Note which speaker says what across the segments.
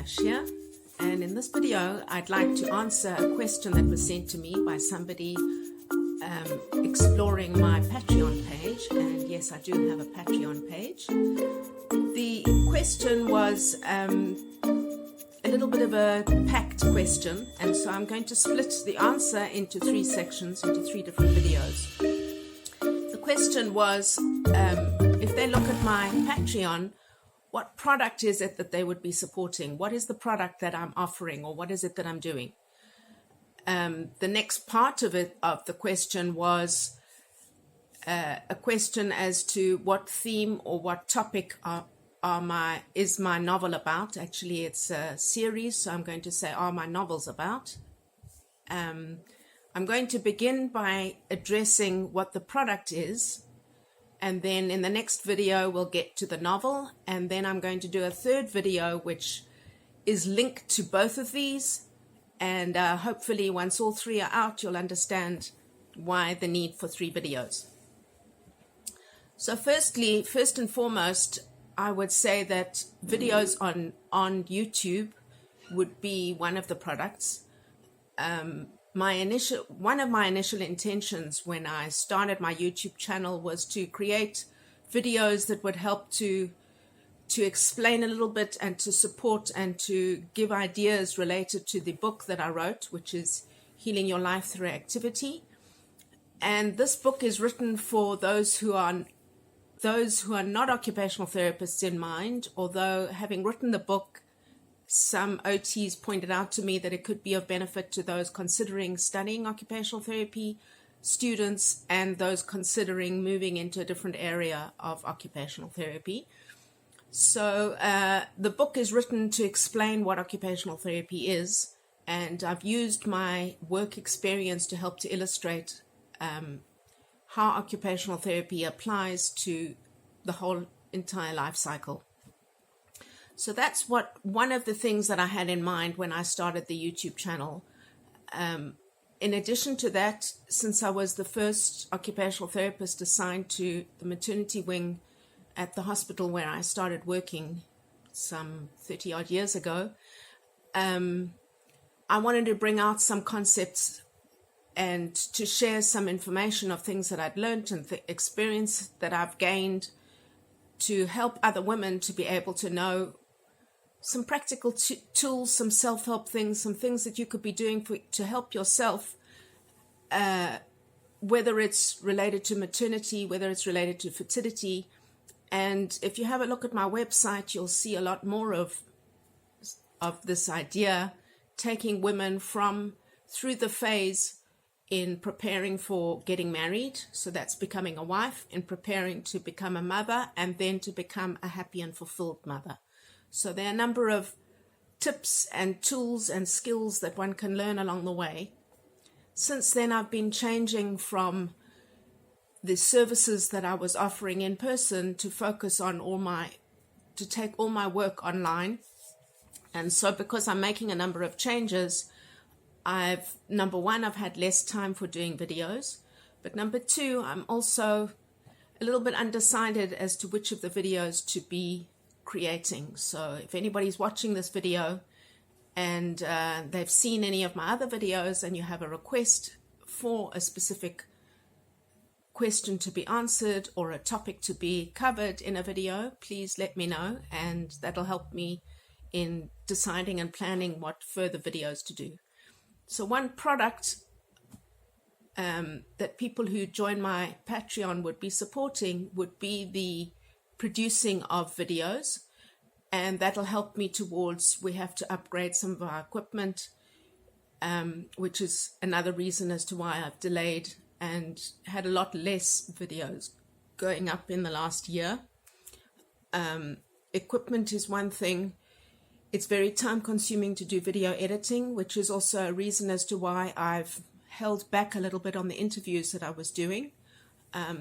Speaker 1: Parshah, and in this video I'd like to answer a question that was sent to me by somebody exploring my Patreon page. And yes, I do have a Patreon page. The question was a little bit of a packed question, and so I'm going to split the answer into three sections, into three different videos. The question was, if they look at my Patreon, what product is it that they would be supporting? What is the product that I'm offering, or what is it that I'm doing? The next part of the question was a question as to what theme or what topic is my novel about. Actually, it's a series, so I'm going to say, are my novels about? I'm going to begin by addressing what the product is, and then in the next video we'll get to the novel, and then I'm going to do a third video which is linked to both of these, and hopefully once all three are out you'll understand why the need for three videos. So first and foremost, I would say that videos on YouTube would be one of the products. One of my initial intentions when I started my YouTube channel was to create videos that would help to explain a little bit and to support and to give ideas related to the book that I wrote, which is Healing Your Life Through Activity. And this book is written for those who are not occupational therapists in mind, although having written the book, some OTs pointed out to me that it could be of benefit to those considering studying occupational therapy, students, and those considering moving into a different area of occupational therapy. So the book is written to explain what occupational therapy is, and I've used my work experience to help to illustrate how occupational therapy applies to the whole entire life cycle. So that's one of the things that I had in mind when I started the YouTube channel. In addition to that, since I was the first occupational therapist assigned to the maternity wing at the hospital where I started working some 30 odd years ago, I wanted to bring out some concepts and to share some information of things that I'd learned and the experience that I've gained to help other women to be able to know some practical tools, some self-help things, some things that you could be doing to help yourself, whether it's related to maternity, whether it's related to fertility. And if you have a look at my website, you'll see a lot more of this idea, taking women through the phase in preparing for getting married, so that's becoming a wife, in preparing to become a mother, and then to become a happy and fulfilled mother. So there are a number of tips and tools and skills that one can learn along the way. Since then, I've been changing from the services that I was offering in person to focus on to take all my work online. And so because I'm making a number of changes, number one, I've had less time for doing videos. But number two, I'm also a little bit undecided as to which of the videos to be creating. So if anybody's watching this video and they've seen any of my other videos and you have a request for a specific question to be answered or a topic to be covered in a video, please let me know, and that'll help me in deciding and planning what further videos to do. So one product that people who join my Patreon would be supporting would be the producing of videos, and that'll help me towards, we have to upgrade some of our equipment, which is another reason as to why I've delayed and had a lot less videos going up in the last year. Equipment is one thing. It's very time consuming to do video editing, which is also a reason as to why I've held back a little bit on the interviews that I was doing.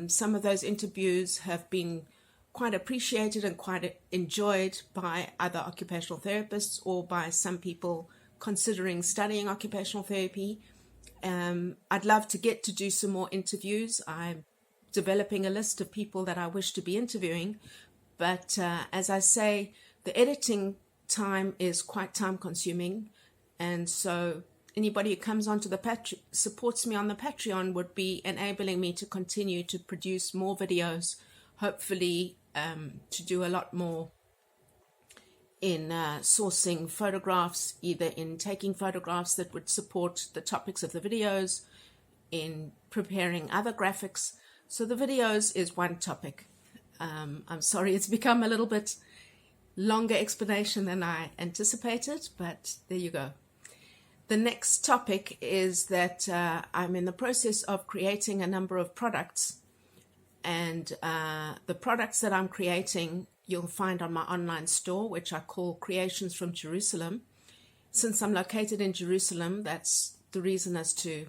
Speaker 1: Some of those interviews have been quite appreciated and quite enjoyed by other occupational therapists or by some people considering studying occupational therapy. I'd love to get to do some more interviews. I'm developing a list of people that I wish to be interviewing, but as I say, the editing time is quite time consuming. And so anybody who comes onto the supports me on the Patreon would be enabling me to continue to produce more videos, hopefully to do a lot more in sourcing photographs, either in taking photographs that would support the topics of the videos, in preparing other graphics. So the videos is one topic. I'm sorry, it's become a little bit longer explanation than I anticipated, but there you go. The next topic is that I'm in the process of creating a number of products, and the products that I'm creating you'll find on my online store, which I call Creations from Jerusalem. Since I'm located in Jerusalem, that's the reason as to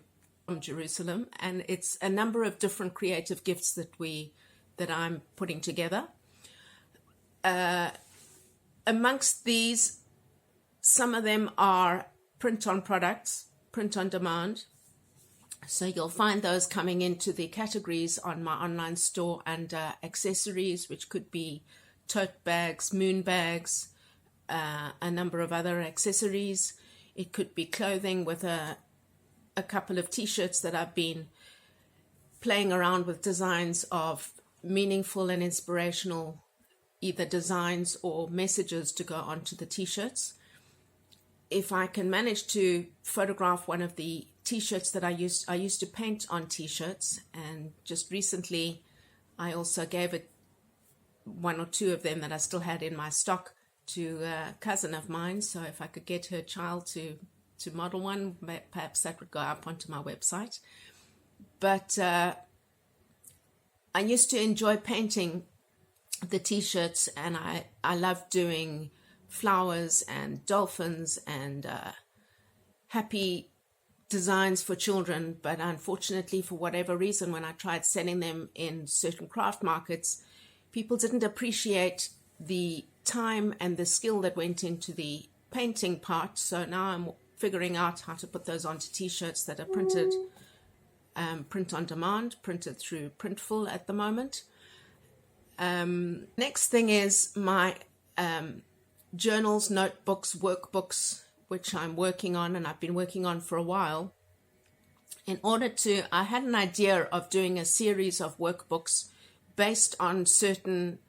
Speaker 1: from Jerusalem, and it's a number of different creative gifts that I'm putting together. Amongst these, some of them are print-on products, print on demand. So you'll find those coming into the categories on my online store under accessories, which could be tote bags, moon bags, a number of other accessories. It could be clothing with a couple of t-shirts that I've been playing around with designs of meaningful and inspirational either designs or messages to go onto the t-shirts. If I can manage to photograph one of the t-shirts that I used to paint on t-shirts, and just recently I also gave it one or two of them that I still had in my stock to a cousin of mine. So if I could get her child to model one, perhaps that would go up onto my website. But I used to enjoy painting the t-shirts, and I love doing flowers and dolphins and happy designs for children. But unfortunately, for whatever reason, when I tried selling them in certain craft markets, people didn't appreciate the time and the skill that went into the painting part. So now I'm figuring out how to put those onto t-shirts that are printed, print on demand, printed through Printful at the moment. Next thing is my journals, notebooks, workbooks, which I'm working on, and I've been working on for a while. I had an idea of doing a series of workbooks based on certain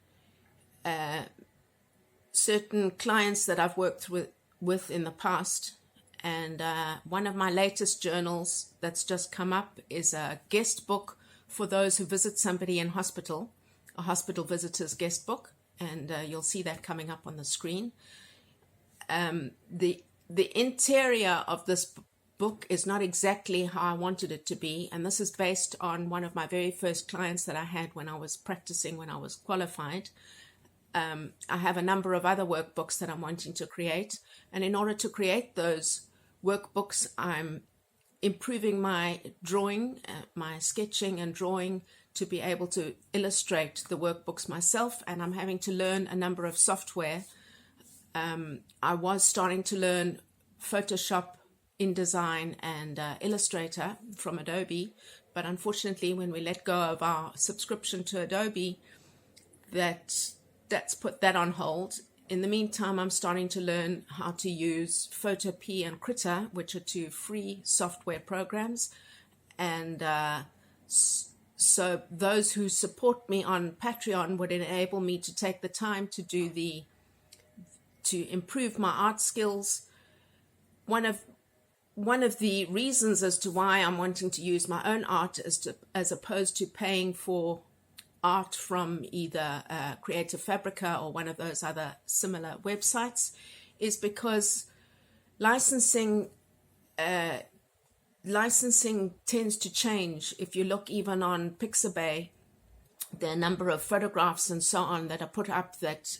Speaker 1: clients that I've worked with in the past. And one of my latest journals that's just come up is a guest book for those who visit somebody in hospital, a hospital visitor's guest book. And you'll see that coming up on the screen. The interior of this book is not exactly how I wanted it to be. And this is based on one of my very first clients that I had when I was practicing, when I was qualified. I have a number of other workbooks that I'm wanting to create. And in order to create those workbooks, I'm improving my drawing, my sketching and drawing to be able to illustrate the workbooks myself. And I'm having to learn a number of software. I was starting to learn Photoshop, InDesign, and Illustrator from Adobe. But unfortunately, when we let go of our subscription to Adobe, that's put that on hold. In the meantime, I'm starting to learn how to use Photopea and Krita, which are two free software programs. And so those who support me on Patreon would enable me to take the time to improve my art skills. One of the reasons as to why I'm wanting to use my own art as opposed to paying for art from either Creative Fabrica or one of those other similar websites is because licensing tends to change. If you look even on Pixabay, there are a number of photographs and so on that are put up that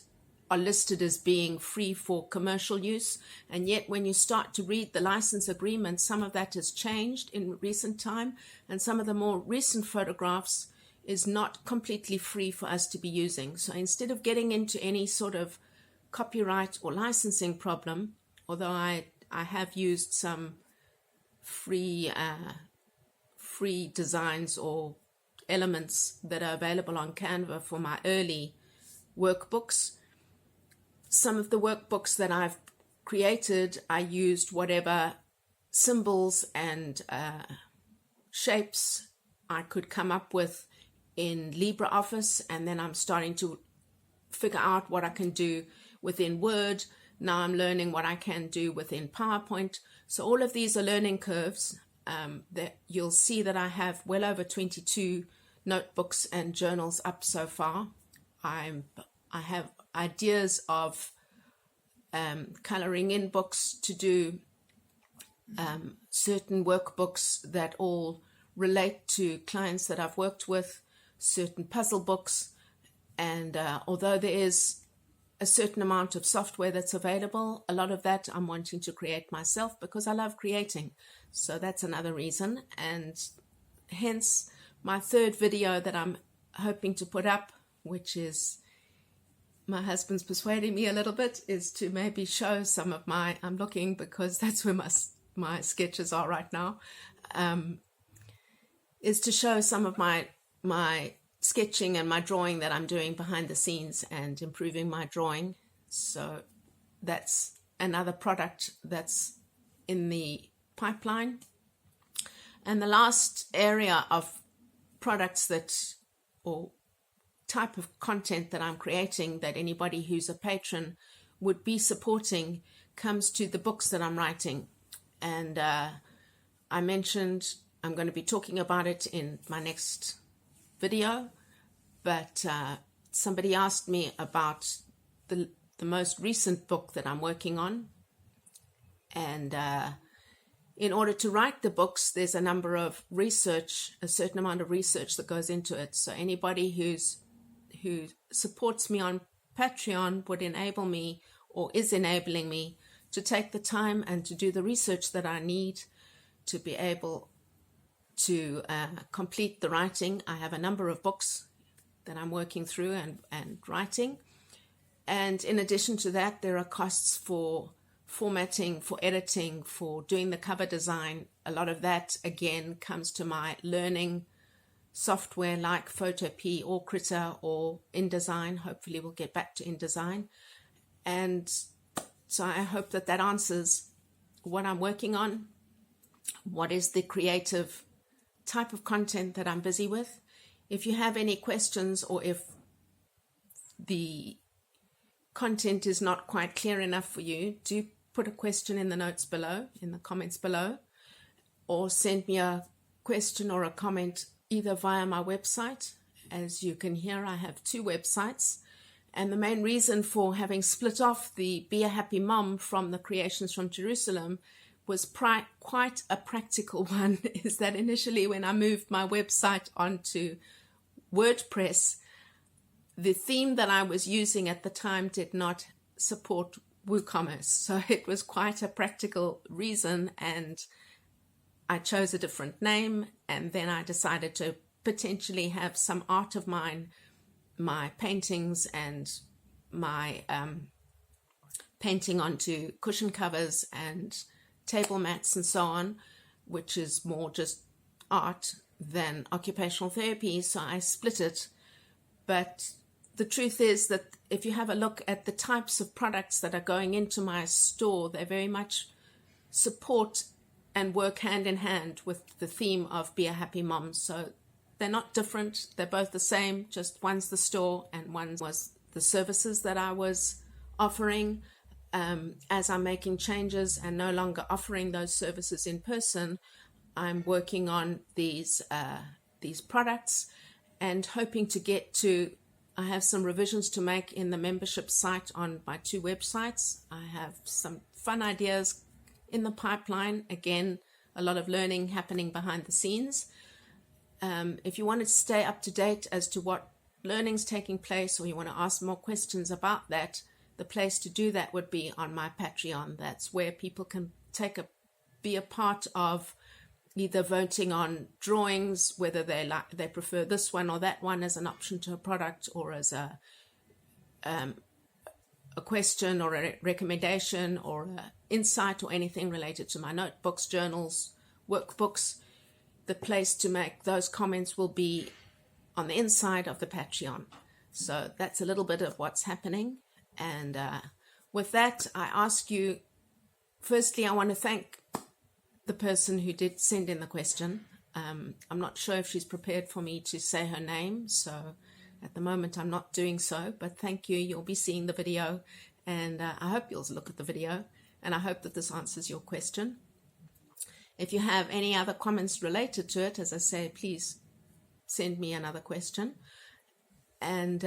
Speaker 1: are listed as being free for commercial use. And yet when you start to read the license agreement, some of that has changed in recent time. And some of the more recent photographs is not completely free for us to be using. So instead of getting into any sort of copyright or licensing problem, although I have used some free designs or elements that are available on Canva for my early workbooks, some of the workbooks that I've created, I used whatever symbols and shapes I could come up with in LibreOffice, and then I'm starting to figure out what I can do within Word. Now I'm learning what I can do within PowerPoint. So all of these are learning curves. That you'll see that I have well over 22 notebooks and journals up so far. I have ideas of coloring in books to do, certain workbooks that all relate to clients that I've worked with, certain puzzle books, and although there is a certain amount of software that's available, a lot of that I'm wanting to create myself because I love creating. So that's another reason, and hence my third video that I'm hoping to put up, which is my husband's persuading me a little bit, is to maybe show some of my, I'm looking because that's where my sketches are right now, is to show some of my sketching and my drawing that I'm doing behind the scenes and improving my drawing. So that's another product that's in the pipeline. And the last area of products that, or type of content that I'm creating that anybody who's a patron would be supporting, comes to the books that I'm writing. And I mentioned I'm going to be talking about it in my next video, but somebody asked me about the most recent book that I'm working on, and in order to write the books, there's a number of research, a certain amount of research that goes into it. So anybody who supports me on Patreon would enable me, or is enabling me, to take the time and to do the research that I need to be able to complete the writing. I have a number of books that I'm working through and writing. And in addition to that, there are costs for formatting, for editing, for doing the cover design. A lot of that, again, comes to my learning software like Photopea or Critter or InDesign. Hopefully we'll get back to InDesign. And so I hope that that answers what I'm working on, what is the creative type of content that I'm busy with. If you have any questions, or if the content is not quite clear enough for you, do put a question in the notes below, in the comments below, or send me a question or a comment either via my website. As you can hear, I have 2 websites, and the main reason for having split off the Be a Happy Mom from the Creations from Jerusalem was quite a practical one, is that initially when I moved my website onto WordPress, the theme that I was using at the time did not support WooCommerce. So it was quite a practical reason, and I chose a different name, and then I decided to potentially have some art of mine, my paintings and my painting onto cushion covers and table mats and so on, which is more just art than occupational therapy. So I split it. But the truth is that if you have a look at the types of products that are going into my store, they very much support and work hand in hand with the theme of Be a Happy Mom. So they're not different. They're both the same. Just one's the store and one was the services that I was offering. As I'm making changes and no longer offering those services in person, I'm working on these products and hoping to get to, I have some revisions to make in the membership site on my 2 websites. I have some fun ideas in the pipeline. Again, a lot of learning happening behind the scenes. If you want to stay up to date as to what learning's taking place, or you want to ask more questions about that, the place to do that would be on my Patreon. That's where people can be a part of either voting on drawings, whether they prefer this one or that one as an option to a product, or as a question or a recommendation or an insight or anything related to my notebooks, journals, workbooks. The place to make those comments will be on the inside of the Patreon. So that's a little bit of what's happening. And with that, I ask you, firstly, I want to thank the person who did send in the question. I'm not sure if she's prepared for me to say her name, so at the moment I'm not doing so, but thank you. You'll be seeing the video, and I hope you'll look at the video, and I hope that this answers your question. If you have any other comments related to it, as I say, please send me another question. And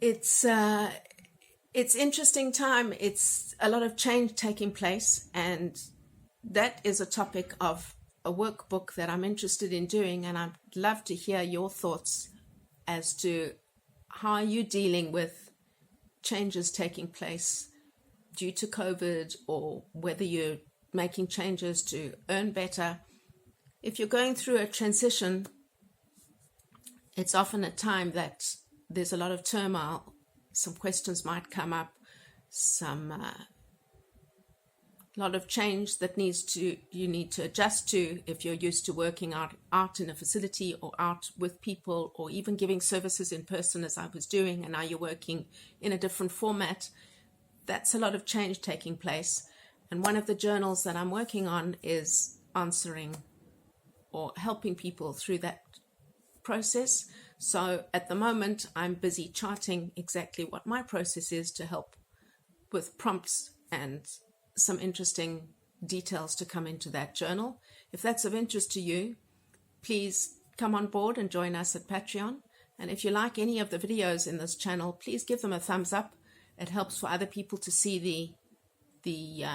Speaker 1: it's interesting time. It's a lot of change taking place, and that is a topic of a workbook that I'm interested in doing, and I'd love to hear your thoughts as to how are you dealing with changes taking place due to COVID, or whether you're making changes to earn better. If you're going through a transition, it's often a time that there's a lot of turmoil. Some questions might come up, lot of change that you need to adjust to if you're used to working out in a facility, or out with people, or even giving services in person as I was doing, and now you're working in a different format. That's a lot of change taking place. And one of the journals that I'm working on is answering or helping people through that process. So at the moment, I'm busy charting exactly what my process is to help with prompts and some interesting details to come into that journal. If that's of interest to you, please come on board and join us at Patreon. And if you like any of the videos in this channel, please give them a thumbs up. It helps for other people to see the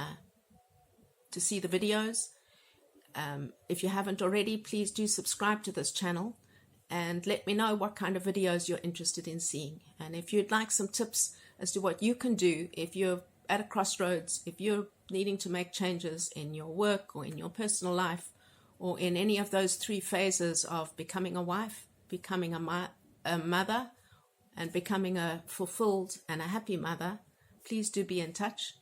Speaker 1: videos. If you haven't already, please do subscribe to this channel and let me know what kind of videos you're interested in seeing. And if you'd like some tips as to what you can do if you're at a crossroads, if you're needing to make changes in your work or in your personal life, or in any of those three phases of becoming a wife, becoming a mother, and becoming a fulfilled and a happy mother, please do be in touch.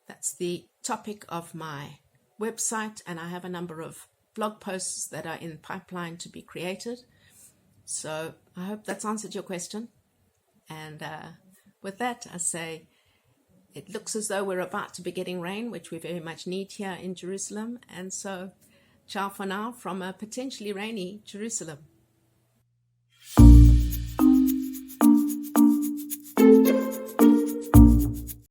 Speaker 1: That's the topic of my website, and I have a number of blog posts that are in pipeline to be created. So I hope that's answered your question. And with that, I say, it looks as though we're about to be getting rain, which we very much need here in Jerusalem. And so, ciao for now from a potentially rainy Jerusalem.